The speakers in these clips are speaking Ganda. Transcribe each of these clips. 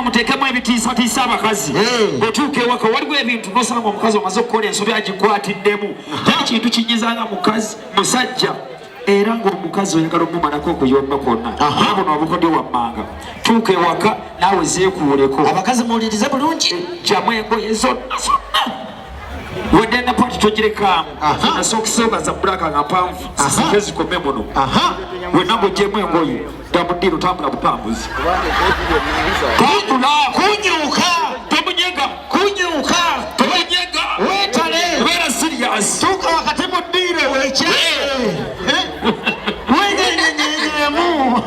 mutekemu ebitiisatiisa abakazi otuuka ewaka waliwo ebintu nosanga omukazi omaze okukola ensobi agikwatiddemu teri kintu kinyizanga mukazi musajja era ng'omukazi oyagala omumalako okuyomba kwonna buno obukodyo wammanga tuuka ewaka naawe zeekuuleko abakazi muwulirize bulungi jamu engoye zonna wedde na pati togirekamu nasookiseogaza bulaka nga mpanvu sisike zikome muno wenna ng'ogyemu engoye damuddiiro tambula butambuzi tambula kunyuka tomunyega kunyuka tomunyega wetale beera sirias tuuka wakati mu ddiiro wekye wenyenyenyenyemu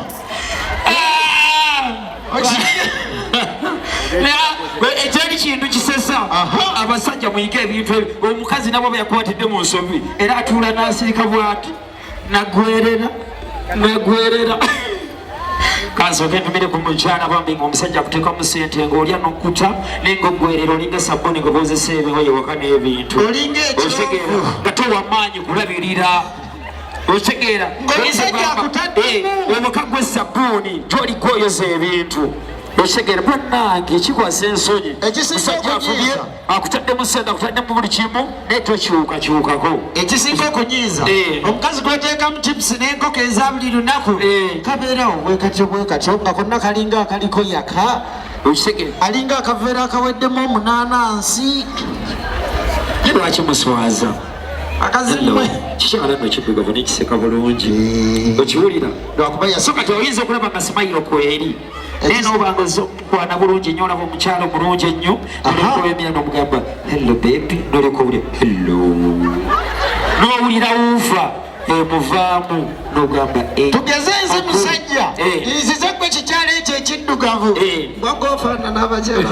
ekyali kintu kisesa abasajja muyige ebintu ebyo omukazi nabo beyakwatidde mu nsobi era atuula n'asirika bwati nagwerera kansooke ntumire ku mukyala bambi ngaomusajja akuteekamu sente ngaolya nokkuta nenga ogwerera olinga sabuni nga bozesa ebihoye waka n'ebintu otegeera nga towamaanyi kulabirira otegeera omuka gwe sabuni gyoliko oyoza ebintu otegeera bannange ekikwasa ensonyi musajja afubye akutadde mu sente akutadde mu buli kimu naye tokyukakyukako ekisinga okunyiiza omukazi gweteekamu tipusi n'enkoko eza buli lunaku kabeerawo bwekatyo nga konna kalinga akaliko yaka alinga akaveera akaweddemu omunaanansi lwaki muswaza akazimwe kikyala no kiddugavu nekiseka bulungi okiwulira lwakuba yasooka tioyinza okulaba nga simayiro kweri naye nobanga ozokwana bulungi nnyo olaba omukyalo mulungi ennyo nolekowemira nomugamba hello baby nolekowulira hello nowulira wuufa emuvaamu nogamba tugeze nze musajja nzize gwe kikyalo ekyo ekiddugavu gwagofaanana abakyala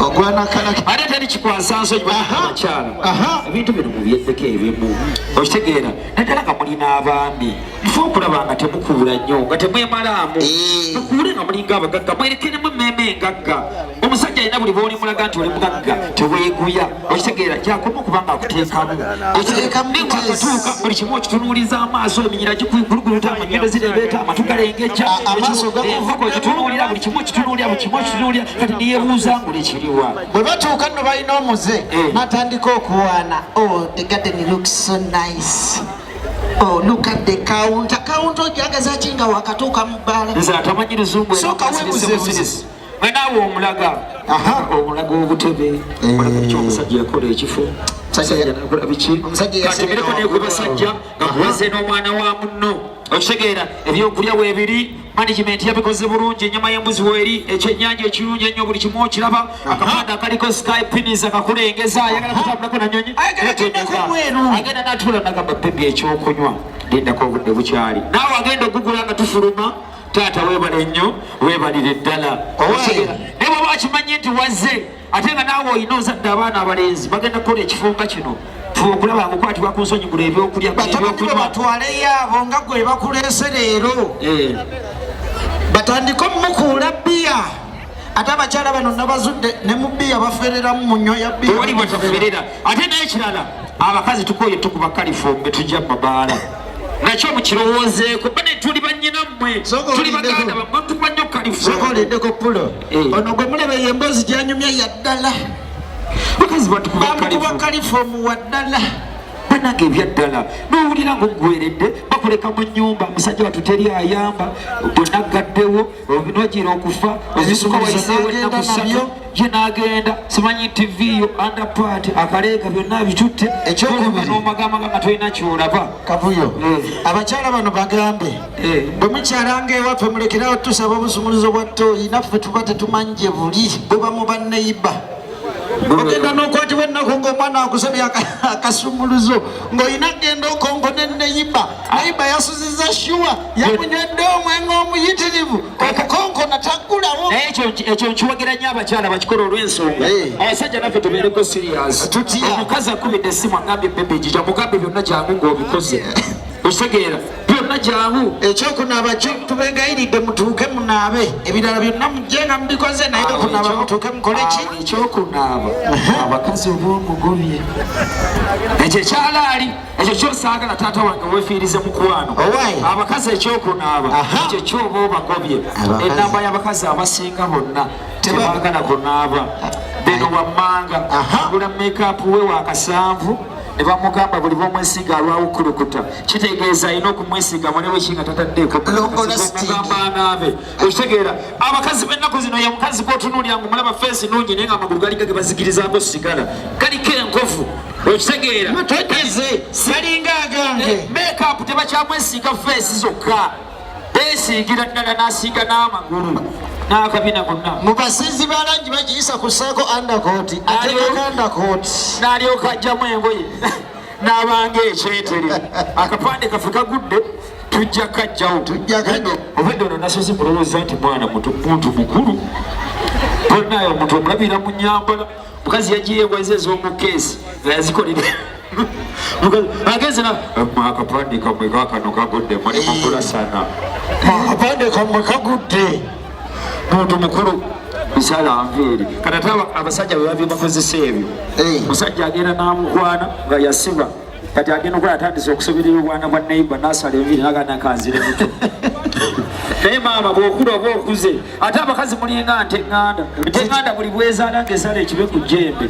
ogwanakalaki ate teri kikwasa nsonyi bakyala ebintu bino mubyeddeko ebimu okitegeera naddala nga mulina abaami mufe okulaba nga temukuula nnyo nga temwemalaamu mukuule nga mulinga abagagga mwerekeremu emmeeme engagga omusajja alina buli booli mulaga nti oli mugagga teweeguya okitegeera gyakoma okuba nga akuteekamu akatuuka buli kimu okitunuuliza amaaso eminyira gikuluguluta amanyindo zirebeeta amatu galengejja enkoko gitunuulira buli kimu okitunuulira buli kimu okitunuulira kati niyebuuza ngulekiriwa bwe batuuka nno balina omuze natandika okuwaana the garden looks so nice look at the counter ogyagaza ki nga wakatuuka mu bbala nze atamanyi luzungu mwenaawe omulaga obutebe ekyomusajja yakola ekifo nakola biki katemereko nekwe basajja nga kuwaze n'omwana wa munno okitegeera ebyokulya weebiri management yabikoze bulungi enyama y'embuzi weeri ekyennyanja ekirungi ennyo buli kimu okiraba akapanda akaliko sky pinis akakulengeza ayagala kutambulako nanyonyi agenda natuula nagamba bebi ekyokunywa lindako obudde bukyali naawe agenda okugula nga tufuluma taata weebale nnyo weebalire ddala naye bwaba akimanye nti wazze ate nga naawe olina ozadde abaana abalenzi bagenda kukola ekifunga kino okulaba nga okwatibwa ku nsonyi gula ebyokulya batabaniwe batwaleyo abo nga gwe bakuleese leero batandika omukuula bbiya ate abakyala bano nabazudde ne mu bbiya bafereramu mu nnyo ya bbiya wali bataferera ate naye kirala abakazi tukoye tukuba kalifombe tujja mu mabaala nakyo mukirowoozeeko bane tuli bannyinammwe tuli baganda bammwe tukuba nnyo kalifooleddeko pulo ono gwe mulebe yemboozi gyanyumya yaddala bakazi bamukuba kalifoomu waddala banange ebyaddala nowulira ngaogweredde bakuleka mu nnyumba musajja watu teri ayamba bonna gaddewo nogira okufa ozisuka wayiseewo ennaku ssatu ye n'agenda simanyi tiviyo andapart akaleega byonna bitutte n'omagamaga nga tolina kyolaba kavuyo abakyala bano bagambe bwe mukyalanga ewaffe mulekerawo tusaba obusumuluzo bwa ttooyi naffe tuba tetumanyi gye buli bwe bamu banneiba ogenda n'okwatibwa ennaku ng'omwana akusabye akasumuluzo ng'olina kgenda okonkona enneyiba neyiba yasuziza shuwa yamunywedde omwenge omuyitirivu okukonkona taggulawo ekyo nkiwagira nnyo abakyala bakikola olw'ensonga abasajja naffe tubeereko sirias omukazi akubidde essimu agambye bebe gija mugambye byonna kyangu ng'obikoze otegeera byonna gyonna jangu ekyokunaaba tubengayiridde mutuuke munaabe ebirala byonna mujjenga mubikoze naye okunaaba mutuuke mukoleki ekyokunaaba abakazi obwomugobye ekyo ekyalaali ekyo kyosaagala taata wange weefiirize mukwano abakazi ekyokunaaba ekyo kyoba obagobye enamba y'abakazi abasinga bonna tebaagala kunaaba beno wammanga agula makeup we wakasanvu ne bamugamba buli bwomwesiga alwawo okukulukuta kitegeeza alina okumwesiga munewe kinga tataddeekomugamba anaabe okitegeera abakazi b'ennaku zino ye mukazi gwotunuulya nga omulaba feesi nungi naye nga amagulu galinga ge bazigirizaako sigala galiko enkovu okitegeera salinga agange makeup tebakyamwesiiga feesi zokka beesiigira ddala n'asiiga n'amagulu n'akabina konna mubasizi balangi bagiyisa kusaako andakoti ategeka andakoti n'alyoka ajjamu engoye n'abanga ekyetere akapande kafe kagudde tujja kajjawo obedde ono nasozi mulowooza nti mwana muntu mukulu bonnayo omuntu omulabira mu nyambala mukazi yagiyeebweza ez'omukeesi nga yazikolera ageze akapande kamwe kakano kagudde mulimu kulasana akapande kamwe kagudde muntu mukulu bisala nviiri kati abasajja bwe babye bakozesa ebyo musajja agenda n'amukwana nga yasiba kati agenda okukola atandise okusoberera obwana bwa neiba n'asala enviiri naganda kanzire muto naye maama bw'okula oba okuze ate abakazi mulinga nteŋŋanda nteŋŋanda buli bwezaala ng'esala ekibe ku jjembe